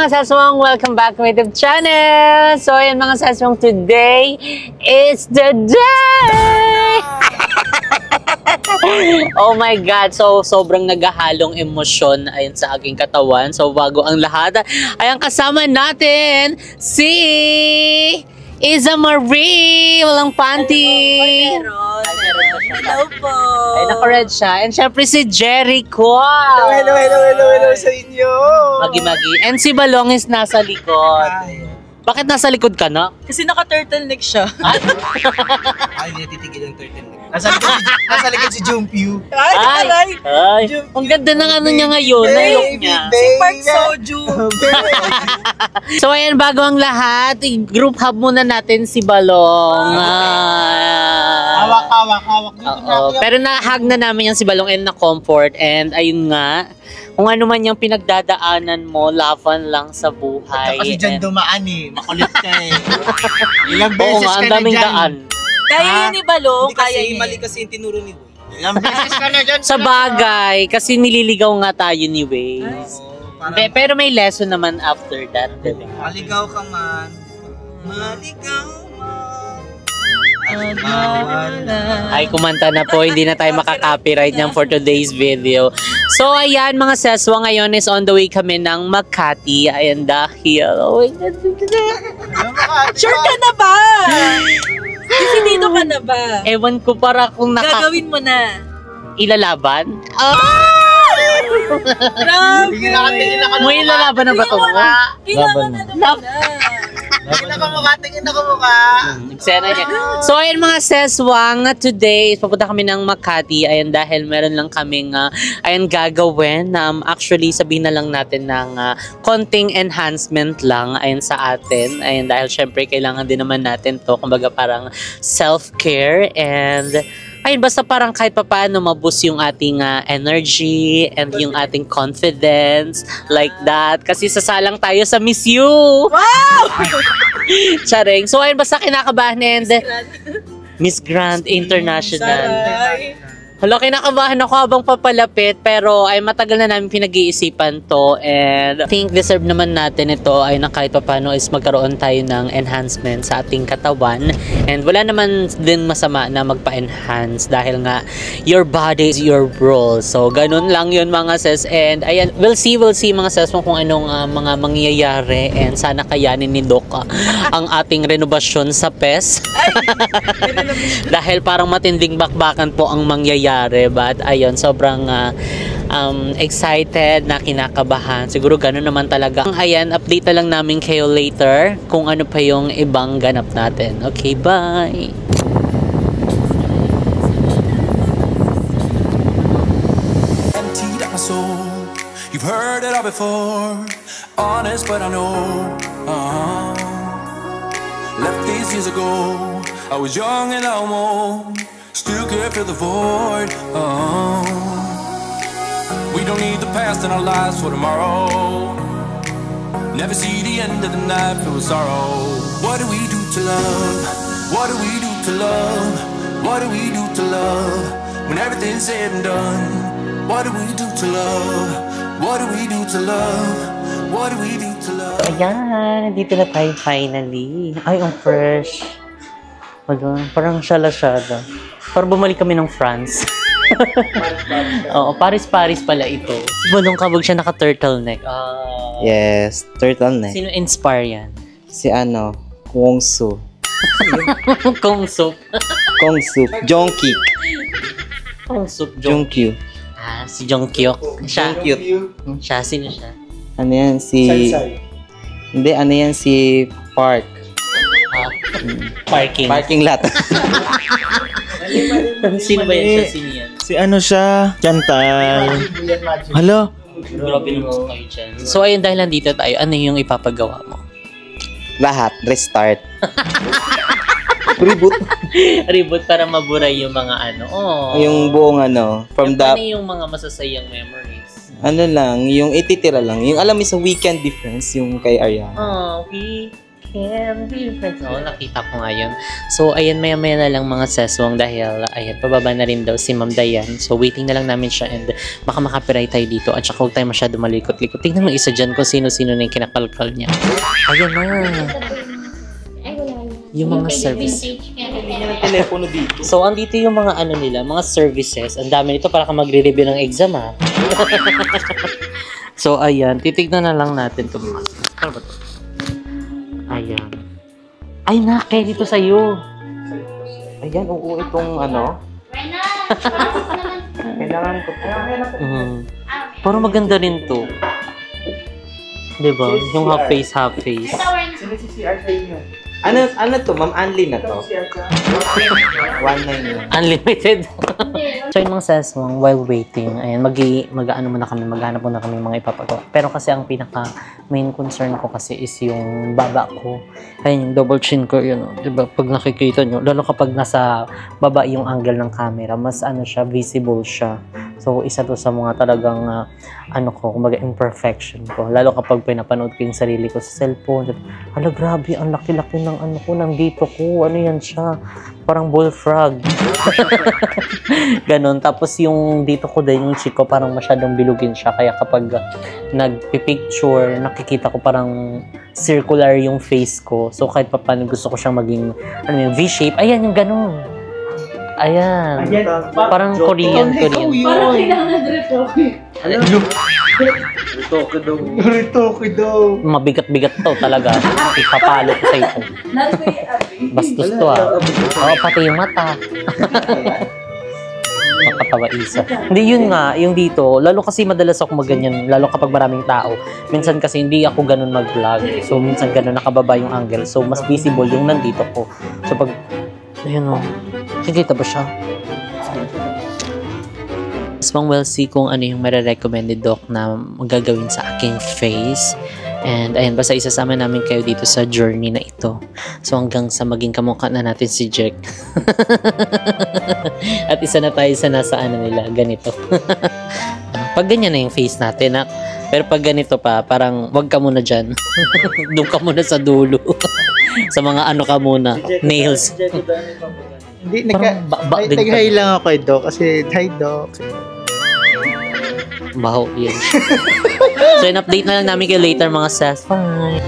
mga saswang, welcome back to my YouTube channel. So ayan mga saswang, today is the day! Oh my God, so sobrang naghahalong emosyon ayon sa aking katawan. So bago ang lahat, ayan kasama natin si Iza Marie, walang panty. Hello po. Ay, naka-red siya. And syempre si Jericho. Hello sa inyo. Magi-magi. And si Balong is nasa likod. Bakit nasa likod ka na? Kasi naka-turtleneck siya. Ay, hindi titigil ang turtleneck. Nasa likod si Jumpyu. Ay, ang ganda ng ano niya ngayon. Nayok niya. Si Park Soju. So ayan, bago ang lahat, group hug muna natin si Balong. Hawak. Pero na-hug na namin yan si Balong and na-comfort. And ayun nga, kung ano man yung pinagdadaanan mo, laban lang sa buhay. Kasi dyan dumaan eh. Makulit ka eh. Ilang Oo beses nga, ka ang na daming dyan. daan. Kaya yun ni Balong, kaya niya. Mali kasi yung tinuro ni Boy. Ilang beses ka na dyan. Sa bagay, kasi nililigaw nga tayo ni Waze. Pero may lesson naman after that. Diba? Maligaw ka man. Maligaw man. Ay, kumanta na po. Hindi na tayo makaka-copyright niyan for today's video. So, ayan mga seswa, ngayon is on the way kami ng Makati. Ayan dahil. Oh my God. Sure ka na ba? Decidido ka na ba? Ewan ko para kung Gagawin mo na. ilalaban. Grabe. May ilalaban na ba ito mo? Kailangan ano mo na. Tingin na kumukha. Eksena niya. So, ayun mga seswang, today, papunta kami ng Makati. Ayan, dahil meron lang kaming, ayan, gagawin. Actually, sabihin na lang natin ng konting enhancement lang, ayan, sa atin. Ayan, dahil syempre, kailangan din naman natin to. Kumbaga, parang self-care and ayun, basta parang kahit papaano maboost yung ating energy and yung ating confidence, like that. Kasi sasalang tayo sa Miss You! Wow! Charing. So ayun, basta kinakabahan and Miss Grand International. Hala, kinakabahan ako habang papalapit, pero ay matagal na namin pinag-iisipan to and I think deserve naman natin ito ay na kahit paano is magkaroon tayo ng enhancement sa ating katawan and wala naman din masama na magpa-enhance dahil nga your body is your role. So ganun lang yun mga sis and ayan, we'll see mga sis kung anong mga mangyayari and sana kayanin ni Doc ang ating renovasyon sa PES. Dahil parang matinding bakbakan po ang mangyayari. But ayun, sobrang excited na kinakabahan. Siguro ganun naman talaga. Ayan, update na lang namin kayo later kung ano pa yung ibang ganap natin. Okay, bye! Emptied out my soul. You've heard it all before. Honest, but I know. Left these years ago. I was young and almost still can't fill the void. We don't need the past in our lives for tomorrow. Never see the end of the night filled with sorrow. What do we do to love? What do we do to love? What do we do to love? When everything's said and done. What do we do to love? What do we do to love? What do we do to love? Ayan, dito na tayo finally. Ay, ang fresh. Wala, parang syala-syala. Parang bumalik kami ng France. Oo, Paris pala ito. Si Balong Kabog siya naka-turtleneck. Yes, turtleneck. Sino inspire yan? Si ano, Kung Su. Kung Soup. Kung Su. Jongki. Kung Soup. Jongkyu. Si Jongkyuk. Siya. Cute. Siya, sino siya? Ano yan si... Hindi, ano yan si Park. Parking lot. Sino ba yan siya? Sino yan? Si ano siya? Chantal. Hello? Grabe naman kayo dyan. So ayun, dahil nandito tayo, ano yung ipapagawa mo? Lahat. Restart. Reboot. Reboot para maburay yung mga ano. Oh. Yung buong ano. From yung the... yung mga masasayang memories. Ano lang, yung ititira lang. Yung alam mo sa weekend difference, yung kay Ariana. Oh, okay. Candy friends. Oo, nakita ko nga yun. So, ayan, maya-maya na lang mga seswang dahil, ayan, pababa na rin daw si Ma'am Dayan. So, waiting na lang namin siya and baka makapiright tayo dito at saka huwag tayo masyado malikot-likot. Tingnan mo isa dyan kung sino-sino na yung kinakalkal niya. Ayan na. Yung mga service. Telepono dito. So, andito yung mga ano nila, mga services. Ang dami nito para ka magre-review ng exam, ha? So, ayan. Titignan na lang natin ito. Ano ba ito? Ayan. Ay, na-carry ito sa'yo. Ayan, oo, itong ano. Kailangan ko po. Parang maganda rin to. Diba? Yung half face, half face. Sino si CR sa inyo? Ano to, Ma'am Anli na to? 1.9 yun. Unlimited. So yun mga seswang, while waiting, ayan, mag-ano muna kami, maghanap muna kami mga ipapagawa. Pero kasi ang pinaka main concern ko kasi is yung baba ko. Ayun, yung double chin ko, yun, diba? Pag nakikita nyo, lalo kapag nasa baba yung angle ng camera, mas ano siya, visible siya. So isa to sa mga talagang, ano ko, kumbaga imperfection ko. Lalo kapag pinapanood ko yung sarili ko sa cellphone. Hala, grabe, ang laki-laki ng ano ko, ng dito ko. Ano yan siya? Parang bullfrog. Ganon. Tapos yung dito ko din, yung chick ko, parang masyadong bilugin siya. Kaya kapag nagpipicture, nakikita ko parang circular yung face ko. So kahit pa paano gusto ko siyang maging, ano yun, V-shape. Ayan, yung ganon. Ayan. Parang Korean. Parang kailangan retoke. Ritoke daw. Mabigat-bigat to talaga. Ipapalo ko sa ito. Bastos to Oo, pati yung mata. Nakatawa isa. Hindi, yun nga, yung dito, lalo kasi madalas ako maganyan, lalo kapag maraming tao. Minsan kasi hindi ako ganun mag-vlog. So, minsan ganun nakababa yung angle. So, mas visible yung nandito ko. So, pag, ayun o, nakikita ba siya? Mas pang well see kung ano yung marirecommend ni Doc na magagawin sa aking face. And ayan, basta isasama namin kayo dito sa journey na ito. So hanggang sa maging kamukha na natin si Jack. At isa na tayo sa nasa ano nila, ganito. Pag ganyan na yung face natin, ha? Pero pag ganito pa, parang wag ka muna dyan. Doon ka muna sa dulo. Sa mga ano ka muna, nails. Hindi, nag-hi lang ako kay Doc kasi, hi Doc. Baho, yan. So, in-update na lang namin kayo later mga sis. Bye!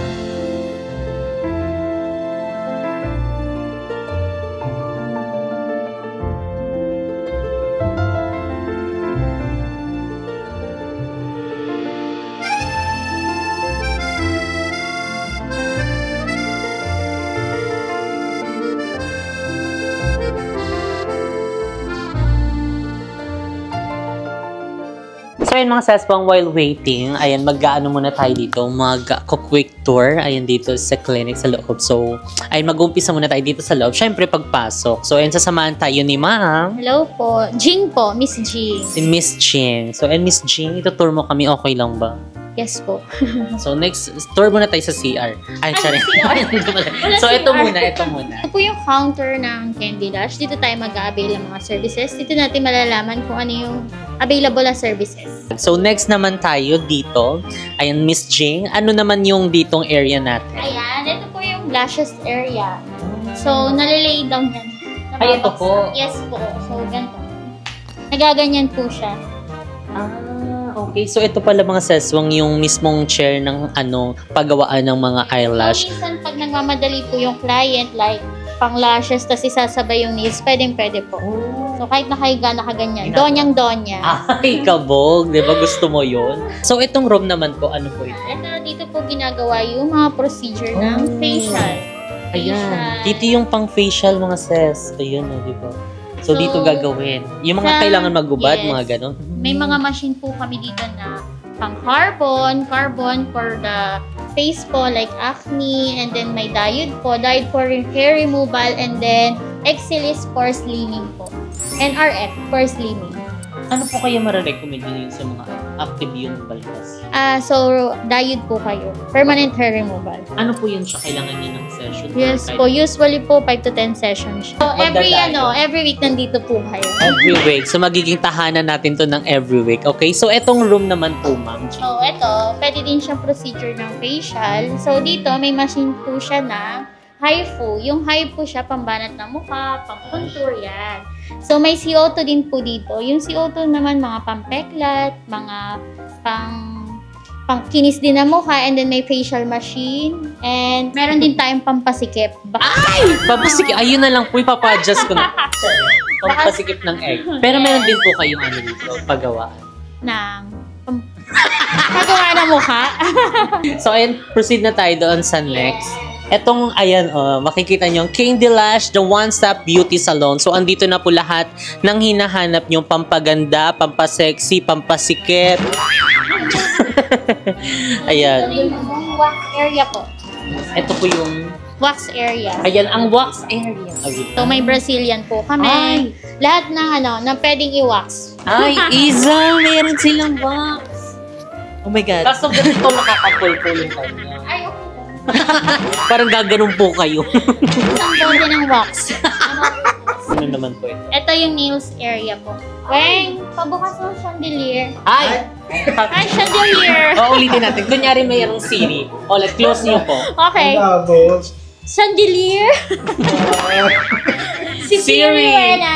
So ayun mga sespong, while waiting, ayan, mag-ano muna tayo dito, mag-quick tour, ayan dito sa clinic sa loob. So, ayun, mag-umpisa muna tayo dito sa loob. Syempre, pagpasok. So, ayun, sasamahan tayo ni Ma'am. Hello po. Jing po, Miss Jing. Si Miss Jing. So, ayun, Miss Jing, itutour mo kami, okay lang ba? Yes po. So, next, tour muna tayo sa CR. Ay, sorry. So, ito muna. Ito po yung counter ng Candy Lush. Dito tayo mag-a-avail ng mga services. Dito natin malalaman kung ano yung available na services. So, next naman tayo dito. Ayan, Miss Jing. Ano naman yung ditong area natin? Ayan, ito po yung lashes area. So, nalilay down yan. Ay, ito po. Yes po. So, ganito. Nagaganyan po siya. Okay, so ito pala mga seswang yung mismong chair ng ano, paggawaan ng mga eyelash. So, minsan pag nagmamadali po yung client, like pang lashes, tas isasabay yung nails, pwede po. So, kahit nakahiga, nakaganyan. Donyang-donya. Ay, kabog. Di ba gusto mo yun? So, itong room naman po, ano po ito? Ito, dito po ginagawa yung mga procedure ng facial. Ayan. Dito yung pang facial mga ses. Ayun, di ba? So, dito gagawin. Yung mga kailangan magubad, yes, mga ganon. May mga machine po kami dito na pang carbon for the face po, like acne, and then may diode for hair removal, and then Exilis for slimming po. And RF for slimming. Ano po kayo marirecommend nyo sa mga active yung balbas? So, diode po kayo. Permanent hair removal. Ano po yun siya? Kailangan niya ng session? Yes Or po, usually po 5 to 10 sessions. So, every week nandito po kayo. every week. So, magiging tahanan natin to ng every week. Okay? So, etong room naman po, ma'am. So, ito, pwede din siyang procedure ng facial. So, dito, may machine po siya na HIFU. Yung HIFU siya, pambanat ng mukha, pang-contour yan. So, may CO2 din po dito. Yung CO2 naman, mga pampeklat, mga pangkinis din ng mukha, and then may facial machine. And meron din tayong pampasikip. Ay! Pampasikip. Ayun na lang po, ipapa-adjust ko na. Pampasikip ng egg. Pero meron din po kayong ano dito, paggawaan. Pagawa ng mukha. So, ayun, proceed na tayo doon sa next. Etong, ayan, makikita nyo, Candy Lash, the one-stop beauty salon. So, andito na po lahat ng hinahanap nyo, pampaganda, pampasexy, pampasikip. Ayan. Yung wax area po. Ito po yung, Wax area. ayan, ang wax area. So, may Brazilian po kami. Ay. Lahat ng na pwedeng i-wax. Ay, Isa, meron silang wax. Oh my God. Kaso ganito nakakapul po yung kanya. Ay, okay. Parang gaganon po kayo. Isang bote ng wax. Ano naman po ito? Ito yung nails area po. Weng, pabukas mo chandelier. Ay! Ay, chandelier! O, ulitin natin. Kunyari mayroong Siri. O, let's close niyo po. Okay. Chandelier. Si Siri. Rowena.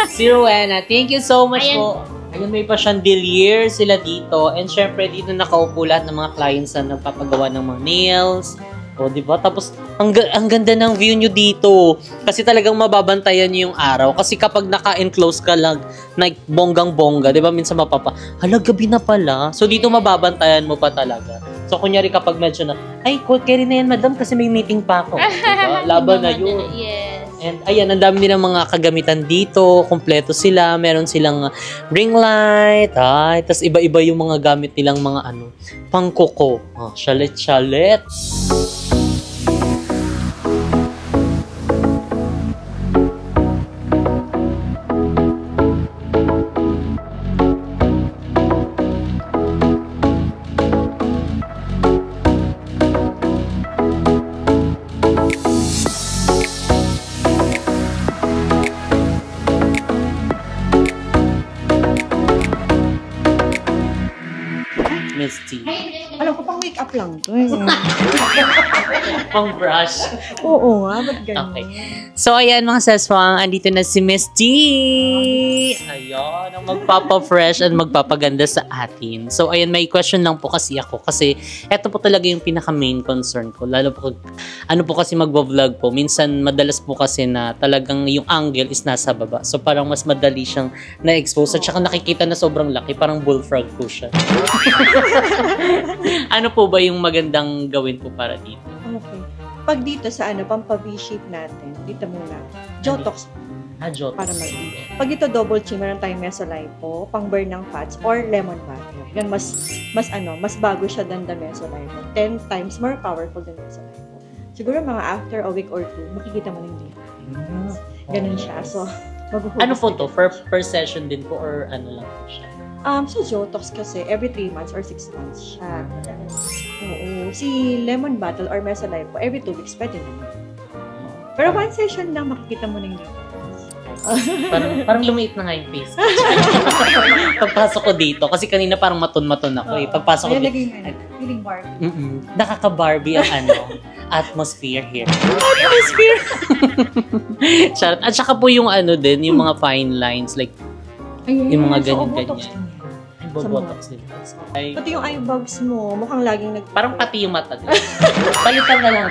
Si Rowena, thank you so much Ayan. po. Ayun, may pa chandelier sila dito. And syempre, dito nakaupo lahat ng mga clients na nagpapagawa ng mga nails. O, di ba? Tapos, ang ganda ng view nyo dito. Kasi talagang mababantayan nyo yung araw. Kasi kapag naka-enclose ka lang, na bonggang-bongga, di ba? Minsan hala, gabi na pala. So, dito mababantayan mo pa talaga. So, kunyari kapag medyo na, ay, carry na yan, madam, kasi may meeting pa ako. Diba? Laban na yun. Yes. And ayan, ang dami din ng mga kagamitan dito. Kompleto sila. Meron silang ring light. Ay, tas iba-iba yung mga gamit nilang mga pangkoko. Chalet-chalet. Miss T. Alam ko, pang make-up lang to. Pang brush. Oo nga, ba't ganun? Okay. So, ayan mga seswang, andito na si Miss T. Ayan, ang magpapa-fresh and magpapaganda sa atin. So, ayan, may question lang po kasi ako. Kasi, eto po talaga yung pinaka-main concern ko. Lalo po, po kasi magbo-vlog po. Minsan, madalas po kasi na talagang yung angle is nasa baba. So, parang mas madali siyang na-expose. At saka nakikita na sobrang laki. Parang bullfrog po siya. Ano po ba yung magandang gawin po para dito? Okay. Pag dito sa pampa-V-shape natin, dito muna, Jotox Jotox. para pag ito double chin, meron tayong mesolipo, pang burn ng fats, or lemon butter. Yan, mas bago siya than the mesolipo. 10 times more powerful than mesolipo. Siguro mga after a week or two, makikita mo na yung difference. Ganun siya. So, ano po to? Per session din po or ano lang po siya? So, Jotox kasi every 3 months or 6 months siya. Oo. Si lemon bottle or mesolipo, every 2 weeks pwede naman. Pero one session lang, makikita mo na yung difference. parang lumiit na nga yung face. Pagpasok ko dito, kasi kanina parang maton-maton ako eh. Pagpasok ko dito, feeling Barbie. nakaka-Barbie ang atmosphere here. Atmosphere! Charot. At saka po yung din, yung mga fine lines, like, yung mga ganyan-ganyan. Botox din. Pati yung eyebags mo, mukhang laging Parang pati yung mata. Palitan na lang.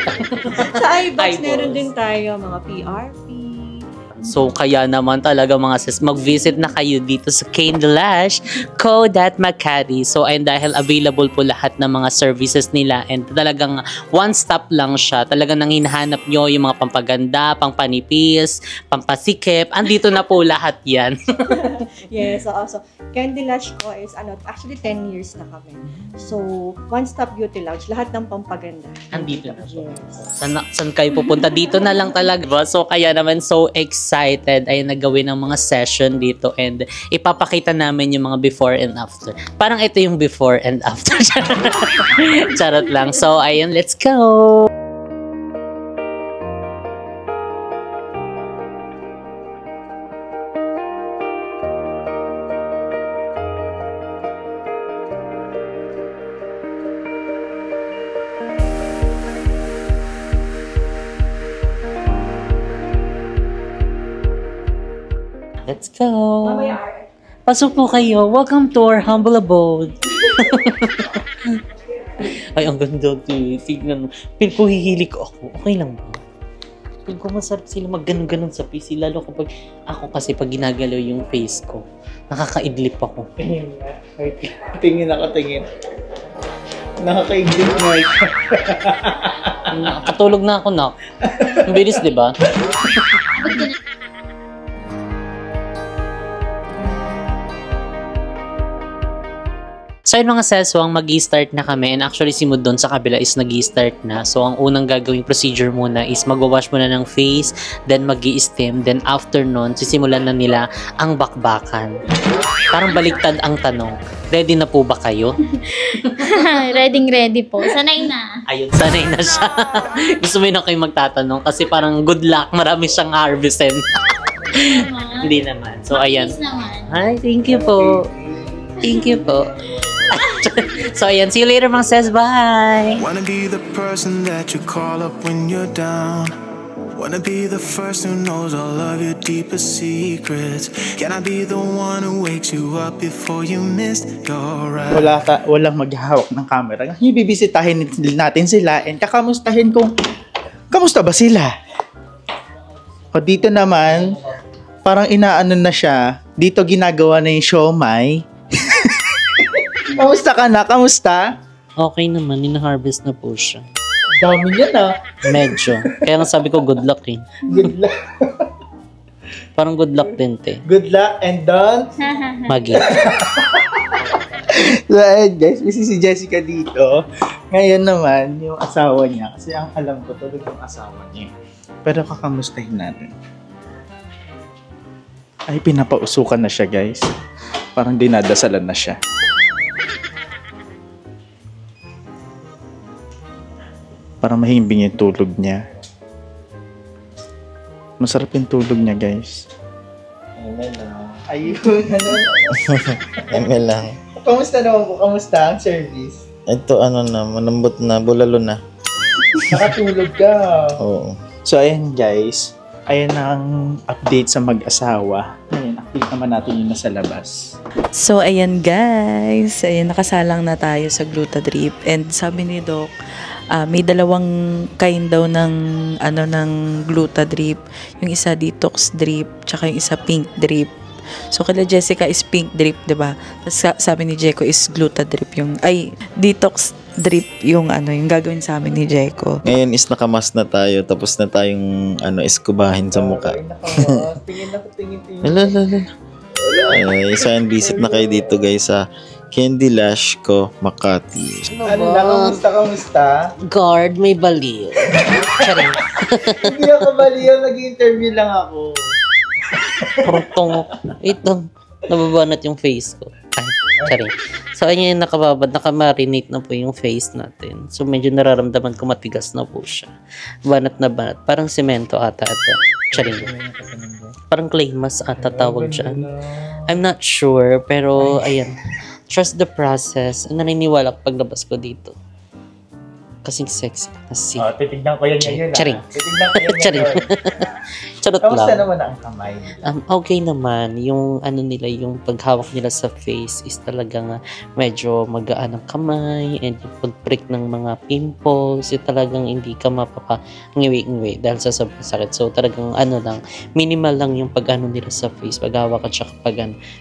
Sa eyebags, meron din tayo mga PRP. So, kaya naman talaga mga sis, mag-visit na kayo dito sa Candy Lash, Co.Makati. So, ayun, dahil available po lahat ng mga services nila and talagang one-stop lang siya. Talagang nang hinahanap nyo yung mga pampaganda, pangpanipis, pampasikip. Andito na po lahat yan. Yes, so Candy Lash ko is actually 10 years na kami. So, one-stop beauty lounge, lahat ng pampaganda. Andito na po. Yes. Saan kayo pupunta? Dito na lang talaga. So, kaya naman so excited excited ay nagawin ng mga session dito and ipapakita namin yung mga before and after. Parang ito yung before and after. Charot lang. So, ayun, let's go! Let's go! Pasok po kayo. Welcome to our humble abode. Ay, ang ganda. Tignan mo. Pil ko hihilig ko ako. Okay lang ba? Pil ko masarap sila mag-ganon-ganon sa PC. Lalo kapag ako kasi pag ginagalaw yung face ko, nakakaidlip ako. Tingin nga. Tingin ako, tingin. Nakakaiglit nga ito. Nakatulog na ako, nak. Ang bilis, di ba? So yun mga seswang, mag-i-start na kami and actually si Mood doon sa kabila is nag-i-start na. So ang unang gagawing procedure muna is mag-wash muna ng face, then mag-i-steam, then after nun, sisimulan na nila ang bakbakan. Parang baliktad ang tanong. Ready na po ba kayo? Ready po. Sanay na. Ayun, sanay na siya. Gusto mo yun kayo magtatanong kasi parang good luck, marami siyang harvestin. Hindi naman. So ayan. Please naman. Hi, thank you po. Thank you po. So ayan, see you later mga sis. Bye! Wanna be the person that you call up when you're down. Wanna be the first who knows all of your deepest secrets. Can I be the one who wakes you up before you miss your ride? Walang maghahawak ng camera. Ibibisitahin natin sila and kakamustahin kung kamusta ba sila. O dito naman, parang inaano na siya. Dito ginagawa na yung siomai. Kamusta ka na? Kamusta? Okay naman, ina-harvest na po siya. Dami niya na. Medyo. Kaya nga sabi ko good luck eh. Good luck. Parang good luck din te. Good luck and don't. Magi. So ayun guys, may si Jessica dito. Ngayon naman, yung asawa niya. Kasi ang alam ko, tulog yung asawa niya. Pero kakamustahin natin. Ay, pinapausukan na siya guys. Parang dinadasalan na siya. Para mahimbing yung tulog niya. Masarap yung tulog niya, guys. Ayun, ano? ML lang. Kamusta naman po? Kamusta ang service? Ito ano na, malambot na, bulalo na. Nakatulog ka. Oo. So, ayan guys. Ayan ang update sa mag-asawa. Ngayon, update naman natin yung nasa labas. So, ayan guys. Ayan, nakasalang na tayo sa Glutadrip. And sabi ni Doc, may dalawang kind daw ng Glutadrip. Yung isa detox drip, tsaka yung isa pink drip. So, kala Jessica is pink drip, diba? Tapos sabi ni Jeko is Glutadrip detox drip yung yung gagawin sa amin ni Jeko. Ngayon is nakamas na tayo, tapos na tayong eskubahin sa mukha. Tingin. Lala. Ay, sign visit na kayo dito guys sa Candy Lash ko, Makati. Ano na? Kamusta? Guard, may baliw. Charing. Hindi ako baliw, nag-interview lang ako. Prutong. Ito. Nababanat yung face ko. Ay, charing. So, ayun yung nakamarinate na po yung face natin. So, medyo nararamdaman ko matigas na po siya. Banat na banat. Parang semento ata ito. Charing. Parang clay mask ata tawag dyan. I'm not sure, pero ayan. Trust the process. Naniniwala ko paglabas ko dito. Kasing sexy. Kasi. Titignan ko yan ngayon. Charing. Titignan ko yan Charing. ngayon. Charot Kamusta lang. naman ang kamay? Okay naman. Yung nila, yung paghawak nila sa face is talagang medyo magaan ang kamay and yung pag-prick ng mga pimples, yung talagang hindi ka mapapa-ngiwi-ngiwi dahil sa sobrang sakit. So talagang lang, minimal lang yung nila sa face, paghawak at saka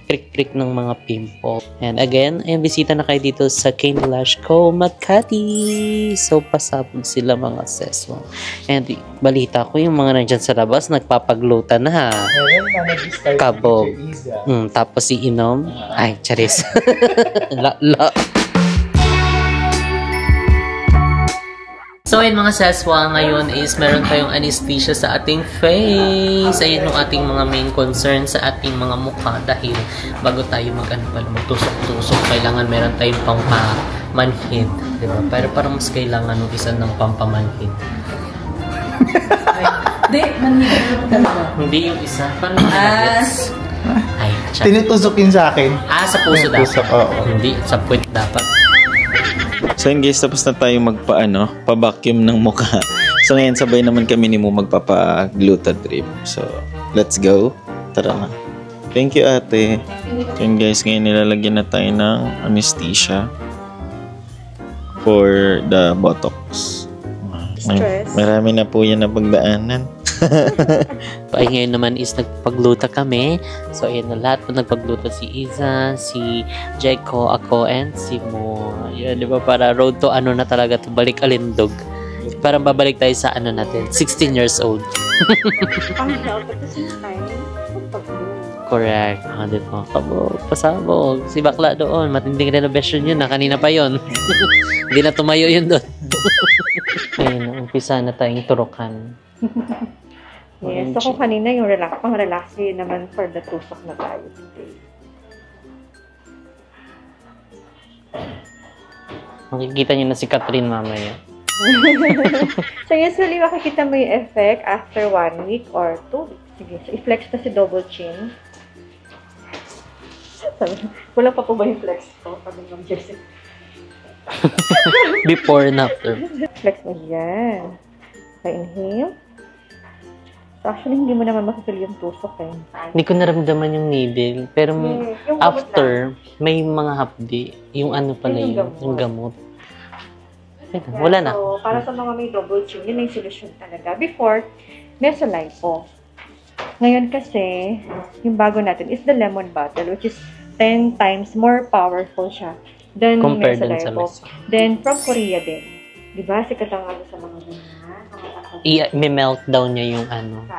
prick-prick ng mga pimples. And again, ayun, bisita na kayo dito sa Candy Lash Co. Makati. So pasabog sila mga seswang. And balita ko yung mga nandyan sa labas, nagpapagluta na ha. Ngayon na nag-start Kabog. si Iza. Tapos si Inom. Ay, charis. La. So ayun mga seswa, ngayon is meron tayong anesthesia sa ating face. Ayun yung ating mga main concern sa ating mga mukha dahil bago tayo magtusok-tusok, kailangan meron tayong pampamanhid, di ba? Pero parang mas kailangan ng isa ng pampamanhid. Hindi, manhid talaga. Hindi yung isa, parang nuggets. Ay, Tinutusok yun sa akin. sa puso dapat. Tusok, oo. Hindi, sa puwet dapat. So yun guys, tapos na tayo pa-vacuum ng mukha. So ngayon, sabay naman kami ni Mo magpapa-gluta drip. So, let's go. Tara na. Thank you, ate. So yun guys, ngayon nilalagyan na tayo ng anesthesia for the Botox. Stress. Marami na po yan na pagdaanan. Ay, ngayon naman is nagpagluta kami. So, ayan na lahat po nagpagluta. Si Iza, si Jeko, ako, and si Mo. Yan, di ba? Para road to na talaga to balik alindog. Parang babalik tayo sa natin, 16 years old. Pang health at the same time, pag-move. Correct. Di ba? Kabog, pasabog. Si bakla doon, matinding renovation yun na. Kanina pa yun. Hindi na tumayo yun doon. Ayun, umpisa na tayong turukan. Yes, so kung kanina yung pang-relax naman for the tusok na tayo today. Makikita niyo na si Catherine mamaya. So usually makikita mo yung effect after 1 week or 2 weeks. Sige, so i-flex na si double chin. Wala pa po ba yung flex ko? Sabi ng Jessica. Before and after. Flex mo yan. Okay, inhale. So actually, hindi mo naman makikil yung tusok eh. Hindi ko naramdaman yung needle. Pero yung after, may mga hapdi. Yung pala Yung yun. gamot. Yung gamot. Wala na. So, para sa mga may double chin, yun yung solusyon talaga. Before, mesolipo. Ngayon kasi, yung bago natin is the lemon bottle, which is 10 times more powerful siya than Compared dun sa mesolipo. Then, from Korea din. Diba? Sikat ang sa mga ganyan. I-melt down niya yung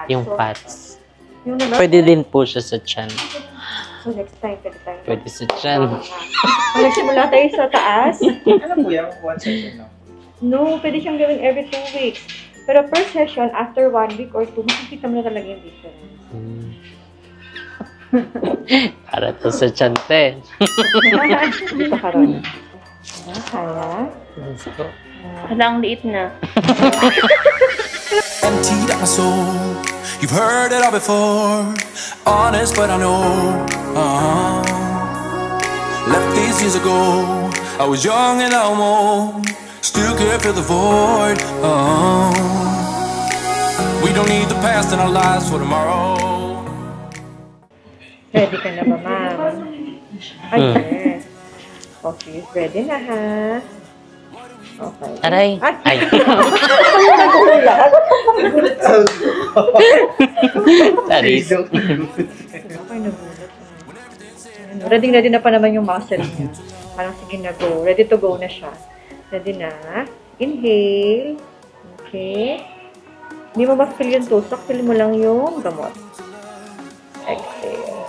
yung So, fats. Yung naman, Pwede din po siya sa chan. So, next time, pwede tayo. Pwede sa chan. Nagsimula tayo sa taas. Ano po yan? One session lang. No, pwede siyang gawin every 2 weeks. Pero per session, after 1 week or 2, makikita mo na talaga yung difference. Para to sa chan, te. Dito ka ron. Kaya. Let's go. Hala, ang liit na. Emptied out my soul. You've heard it all before. Honest, but I know. Left these years ago. I was young and almost still can't fill the void. We don't need the past in our lives for tomorrow. Ready ka na ba, ma'am? Ay, yes. Okay, ready na, ha? Okay. Aray. Ay. Sorry. Okay, nagulat. Ready na pa naman yung muscle niya. Parang sige na, go. Ready to go na siya. Ready na. Inhale. Okay. Hindi mo ma-feel yung tusok. Feel mo lang yung gamot. Exhale.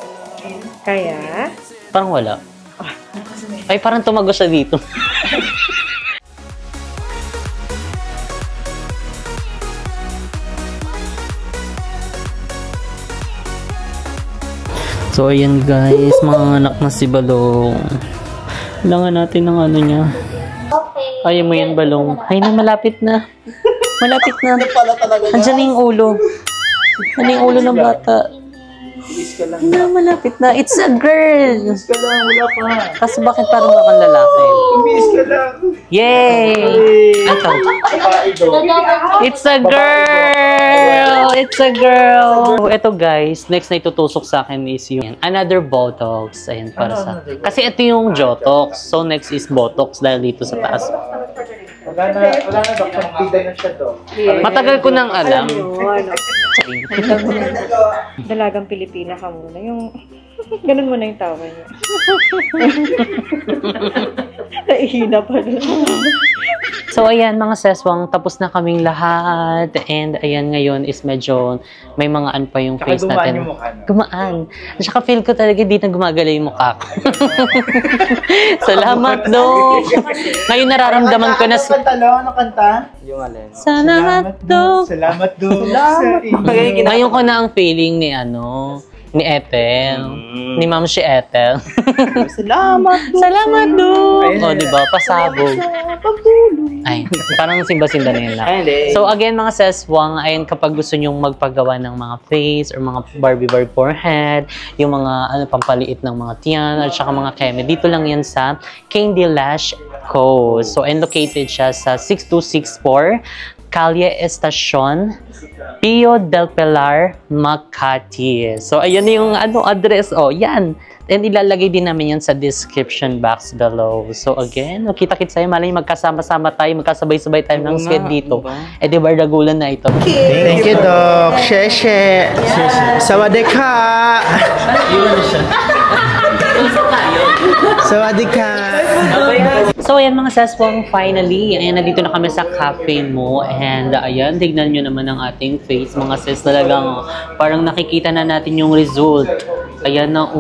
Kaya? Parang wala. Ay, parang tumagos siya dito. So, ayan guys, mga anak na si Balong. Kailangan natin ng niya. Okay. Kaya mo yan, Balong. Ay na, malapit na. Malapit na. Andiyan na yung ulo. Ano yung ulo ng bata? Na, malapit na. It's a girl. Umis ka lang, wala pa. Kasi bakit parang mukhang lalaki? Umis ka lang. Yay! Ito. It's a girl! It's a girl! So, ito guys, next na itutusok sa akin is yung another Botox. Ayan, para sa... Kasi ito yung Jotox. So, next is Botox dahil dito sa taas. Wala na, Dr. Pida na siya to. Matagal ko nang alam. Dalagang Pilipina ka muna. Yung... Ganun mo na yung tawa niya. Naihina pa rin. So ayan mga seswang, tapos na kaming lahat. And ayan ngayon is medyo may mga ano pa yung Tsaka face gumaan natin. yung mukha, no? Gumaan. At saka feel ko talaga di na gumagala yung mukha ko. Salamat do. Ngayon nararamdaman ko na Ano kanta, no? Ano kanta? Salamat do. Salamat do. Salamat. Ngayon ko na ang feeling ni ni Ethel. Ni Ma'am si Ethel. Salamat do. Salamat do. Ayun. O, di ba? Pasabog. Ay, parang simba-simba na yun lang. So again mga seswang, ayun kapag gusto nyong magpagawa ng mga face or mga Barbie forehead, yung mga pampaliit ng mga tiyan at saka mga keme, dito lang yan sa Candy Lash Co. So and located siya sa 6264 Calle Estacion, Pio del Pilar, Makati. So ayan yung address. Oh, yan. And ilalagay din namin yan sa description box below. So again, kita-kits tayo. Malay magkasama-sama tayo, magkasabay-sabay tayo ng sked dito. Eh di bardagulan na ito. Thank you, Doc. Sheshe. Sawadee-ka. Sawadee-ka. So ayan mga seswang, finally, ayan nandito na kami sa cafe mo. And ayan, tignan nyo naman ang ating face. Mga sis, talagang parang nakikita na natin yung result. Ayan na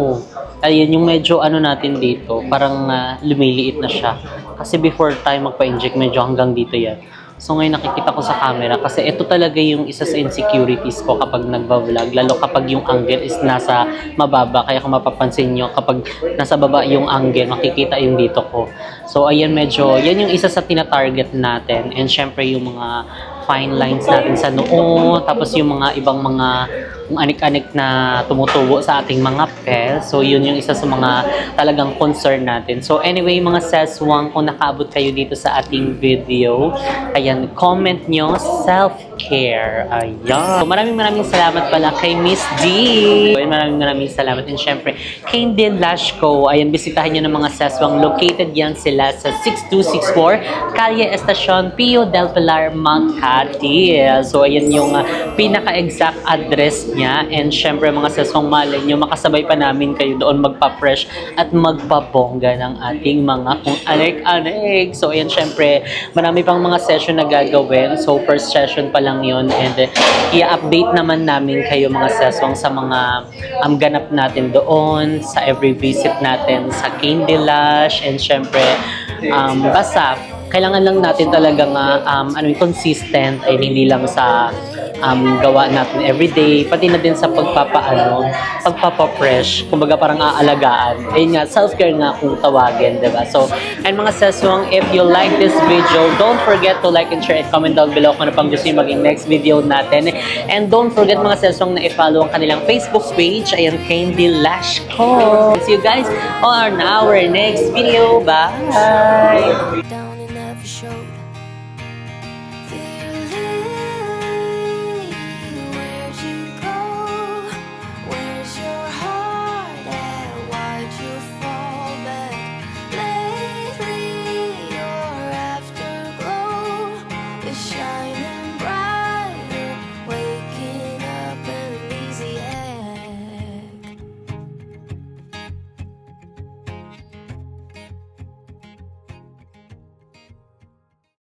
Ayan yung medyo natin dito, parang lumiliit na siya. Kasi before tayo magpa-inject, medyo hanggang dito yan. So ngayon nakikita ko sa camera kasi ito talaga yung isa sa insecurities ko kapag nagba-vlog. Lalo kapag yung angle is nasa mababa. Kaya kung mapapansin nyo, kapag nasa baba yung angle, makikita yung dito ko. So ayan medyo, yan yung isa sa tina-target natin. And syempre yung mga fine lines natin sa noo. Tapos yung mga ibang mga anik-anik na tumutubo sa ating mga pel. So, yun yung isa sa mga talagang concern natin. So, anyway, mga seswang, kung nakaabot kayo dito sa ating video, ayan, comment nyo, self-care. Ayan. So, maraming salamat pala kay Miss D. Maraming salamat. And syempre, Candy Lash Co. Ayan, bisitahin nyo ng mga seswang. Located yan sila sa 6264 Calle Estacion, Pio del Pilar, Makati. So, ayan yung pinaka-exact address niya. And syempre mga seswang, malay nyo, makasabay pa namin kayo doon magpa-fresh at magpabongga ng ating mga kung anek-anek. So ayan, syempre marami pang mga session na gagawin. So first session pa lang yun. And i-update naman namin kayo mga seswang sa mga ganap natin doon, sa every visit natin sa Candy Lash. And syempre basta kailangan lang natin talagang consistent, ay hindi lang sa gawa natin everyday, pati na din sa pagpapa-fresh, kumbaga parang aalagaan. Ayun nga, self-care nga kung tawagin, diba? So, and mga seswang, if you like this video, don't forget to like and share and comment down below kung ano pang gusto yung maging next video natin. And don't forget mga seswang na i-follow ang kanilang Facebook page, ayan, Candy Lash Co. See you guys on our next video. Bye!